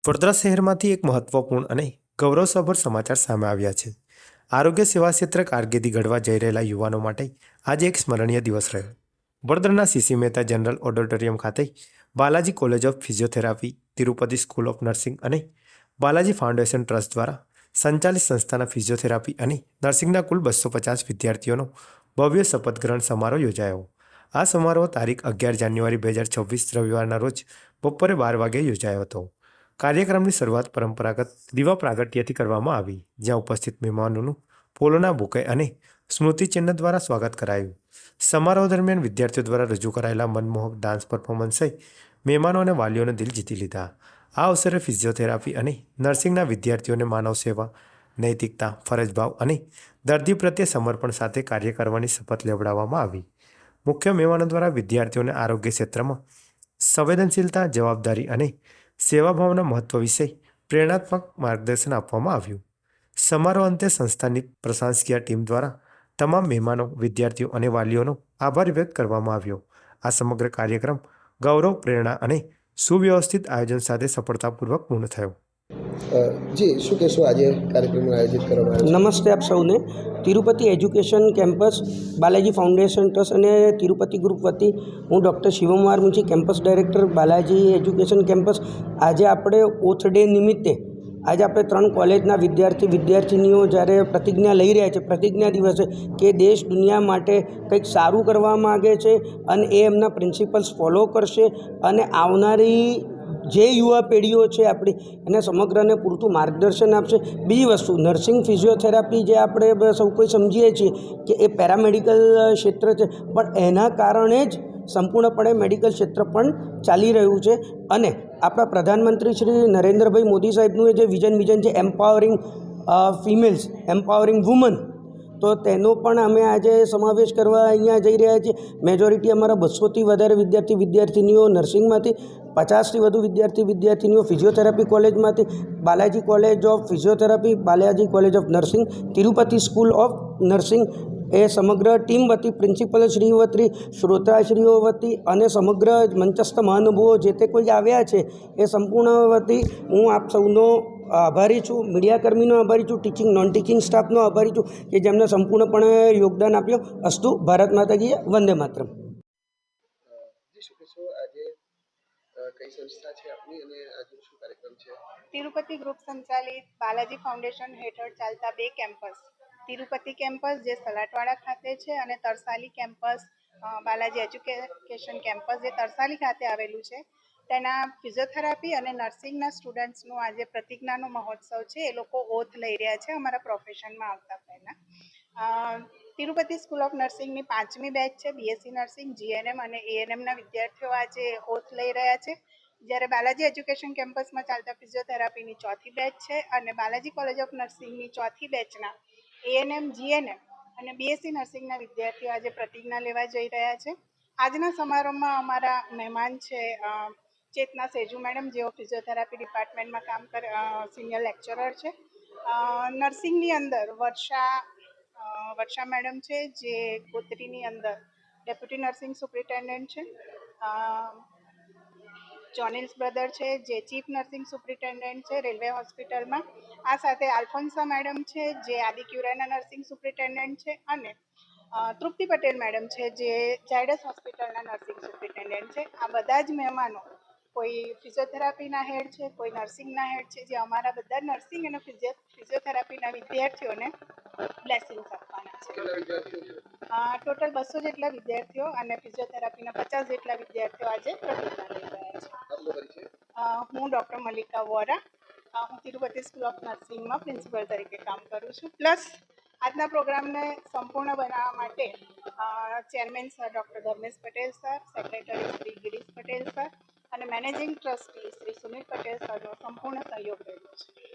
વડોદરા શહેરમાંથી એક મહત્વપૂર્ણ અને ગૌરવસભર સમાચાર સામે આવ્યા છે। આરોગ્ય સેવા ક્ષેત્રે કારકિર્દી ઘડવા જઈ રહેલા યુવાનો માટે આજે એક સ્મરણીય દિવસ રહ્યો। વડોદરાના સીસી મહેતા જનરલ ઓડિટોરિયમ ખાતે Balaji college of physiotherapy, Tirupati school of nursing અને બાલાજી ફાઉન્ડેશન ટ્રસ્ટ દ્વારા સંચાલિત સંસ્થાના ફિઝિયોથેરાપી અને નર્સિંગના કુલ 250 વિદ્યાર્થીઓનો ભવ્ય શપથ ગ્રહણ સમારોહ યોજાયો। આ સમારોહ તારીખ 11 જાન્યુઆરી 2026 રવિવારના રોજ બપોરે 12 વાગ્યે યોજાયો હતો। કાર્યક્રમની શરૂઆત પરંપરાગત દીવા પ્રાગટ્યથી કરવામાં આવી, જ્યાં ઉપસ્થિત મહેમાનોનું ફૂલોના બુકે અને સ્મૃતિચિહ્ન દ્વારા સ્વાગત કરાયું। સમારોહ દરમિયાન વિદ્યાર્થીઓ દ્વારા રજૂ કરાયેલા મનમોહક ડાન્સ પરફોર્મન્સે મહેમાનો અને વાલીઓના દિલ જીતી લીધા। આ અવસરે ફિઝિયોથેરાપી અને નર્સિંગના વિદ્યાર્થીઓને માનવ સેવા, નૈતિકતા, ફરજભાવ અને દર્દી પ્રત્યે સમર્પણ સાથે કાર્ય કરવાની શપથ લેવડાવવામાં આવી। મુખ્ય મહેમાનો દ્વારા વિદ્યાર્થીઓને આરોગ્ય ક્ષેત્રમાં સંવેદનશીલતા, જવાબદારી અને સેવાભાવના મહત્વ વિશે પ્રેરણાત્મક માર્ગદર્શન આપવામાં આવ્યું। સમારોહ અંતે સંસ્થાની પ્રશાસકીય ટીમ દ્વારા તમામ મહેમાનો, વિદ્યાર્થીઓ અને વાલીઓનો આભાર વ્યક્ત કરવામાં આવ્યો। આ સમગ્ર કાર્યક્રમ ગૌરવ, પ્રેરણા અને સુવ્યવસ્થિત આયોજન સાથે સફળતાપૂર્વક પૂર્ણ થયો। જી, શું કહેશો આજે કાર્યક્રમનું આયોજિત કરવામાં આવ્યું છે? નમસ્તે આપ સૌને। Tirupati education campus, Balaji foundation trust અને તિરુપતિ ગ્રુપ વતી હું doctor Shivkumar Munchi, campus director, Balaji education campus. આજે આપણે ઓથ ડે નિમિત્તે આજે આપણે 3 કોલેજના વિદ્યાર્થીનીઓ જ્યારે પ્રતિજ્ઞા લઈ રહ્યા છે, પ્રતિજ્ઞા દિવસે, કે દેશ દુનિયા માટે કંઈક સારું કરવા માગે છે અને એ એમના પ્રિન્સિપલ્સ ફોલો કરશે અને આવનારી જે યુવા પેઢીઓ છે આપણી, એને સમગ્રને પૂરતું માર્ગદર્શન આપશે। બીજી વસ્તુ, નર્સિંગ, ફિઝિયોથેરાપી જે આપણે સૌ કોઈ સમજીએ છીએ કે એ પેરામેડિકલ ક્ષેત્ર છે, પણ એના કારણે જ સંપૂર્ણપણે મેડિકલ ક્ષેત્ર પણ ચાલી રહ્યું છે। અને આપણા પ્રધાનમંત્રી શ્રી નરેન્દ્રભાઈ મોદી સાહેબનું એ જે વિઝન છે, એમ્પાવરિંગ ફિમેલ્સ, એમ્પાવરિંગ વુમન, તો તેનો પણ અમે આજે સમાવેશ કરવા અહીંયા જઈ રહ્યા છીએ। મેજોરિટી અમારા 200થી વધારે વિદ્યાર્થીનીઓ નર્સિંગમાંથી, 50થી વધુ વિદ્યાર્થીનીઓ ફિઝિયોથેરાપી કોલેજમાંથી, Balaji college of physiotherapy, Balaji college of nursing, Tirupati school of nursing, એ સમગ્ર ટીમ વતી, પ્રિન્સિપલ શ્રી વતી, શ્રોતાશ્રીઓ વતી અને સમગ્ર મંચસ્થ મહાનુભાવો જે તે કોઈ આવ્યા છે એ સંપૂર્ણ વતી હું આપ સૌનો આભારી છું, મીડિયાકર્મીનો આભારી છું, ટીચિંગ, નોન ટીચિંગ સ્ટાફનો આભારી છું કે જેમને સંપૂર્ણપણે યોગદાન આપ્યો। અસ્તુ ભારત માતા કી જય, વંદે માતરમ। શું કહેશો આજે કઈ સંસ્થા છે આપની અને આજે શું કાર્યક્રમ છે? તિરુપતિ ગ્રુપ સંચાલિત બાલાજી ફાઉન્ડેશન હેઠળ ચાલતા 2 કેમ્પસ, તિરુપતિ કેમ્પસ જે સલાટવાડા ખાતે છે અને Tarsali campus, Balaji education campus જે તરસાલી ખાતે આવેલું છે, તેના ફિઝિયોથેરાપી અને નર્સિંગના સ્ટુડન્ટ્સનું આજે પ્રતિજ્ઞાનો મહોત્સવ છે। એ લોકો ઓથ લઈ રહ્યા છે અમારા પ્રોફેશનમાં આવતા પહેલાં। તિરુપતિ સ્કૂલ ઓફ નર્સિંગની 5મી બેચ છે, બીએસસી નર્સિંગ, જીએનએમ અને એએનએમના વિદ્યાર્થીઓ આજે ઓથ લઈ રહ્યા છે, જ્યારે બાલાજી એજ્યુકેશન કેમ્પસમાં ચાલતા ફિઝિયોથેરાપીની 4થી બેચ છે અને બાલાજી કોલેજ ઓફ નર્સિંગની 4થી બેચના એએનએમ, જીએનએમ અને બીએસસી નર્સિંગના વિદ્યાર્થીઓ આજે પ્રતિજ્ઞા લેવા જઈ રહ્યા છે। આજના સમારોહમાં અમારા મહેમાન છે ચેતના સેજુ મેડમ, જેઓ ફિઝિયોથેરાપી ડિપાર્ટમેન્ટમાં કામ કરે, સિનિયર લેક્ચરર છે। નર્સિંગની અંદર વર્ષા મેડમ છે, જે ગોત્રીની અંદર ડેપ્યુટી નર્સિંગ સુપ્રિન્ટેન્ડન્ટ છે। જોનિલ્સ બ્રધર છે, જે ચીફ નર્સિંગ સુપ્રિન્ટેન્ડન્ટ છે રેલવે હોસ્પિટલમાં। આ સાથે આલ્ફોન્સા મેડમ છે, જે આદિક્યુરાના નર્સિંગ સુપ્રિન્ટેન્ડન્ટ છે, અને તૃપ્તિ પટેલ મેડમ છે, જે ઝાયડસ હોસ્પિટલના નર્સિંગ સુપ્રિન્ટેન્ડન્ટ છે। આ બધા જ મહેમાનો કોઈ ફિઝિયોથેરાપીના હેડ છે, કોઈ નર્સિંગના હેડ છે, જે અમારા બધા નર્સિંગ અને ફિઝિયોથેરાપીના વિદ્યાર્થીઓને બ્લેસિંગ્સ આપવાના છે। ટોટલ 200 જેટલા વિદ્યાર્થીઓ અને ફિઝિયોથેરાપીના 50 જેટલા વિદ્યાર્થીઓ આજે પ્રતિજ્ઞા લઈ રહ્યા છે। હું ડૉક્ટર મલ્લિકા વોરા, હું તિરુપતિ સ્કૂલ ઓફ નર્સિંગમાં પ્રિન્સિપલ તરીકે કામ કરું છું। પ્લસ આજના પ્રોગ્રામને સંપૂર્ણ બનાવવા માટે chairman sir doctor Dharmesh Patel sir, secretary Shri Girish Patel sir અને મેનેજિંગ ટ્રસ્ટી શ્રી સુનિલ પટેલ સરનો સંપૂર્ણ સહયોગ રહ્યો છે।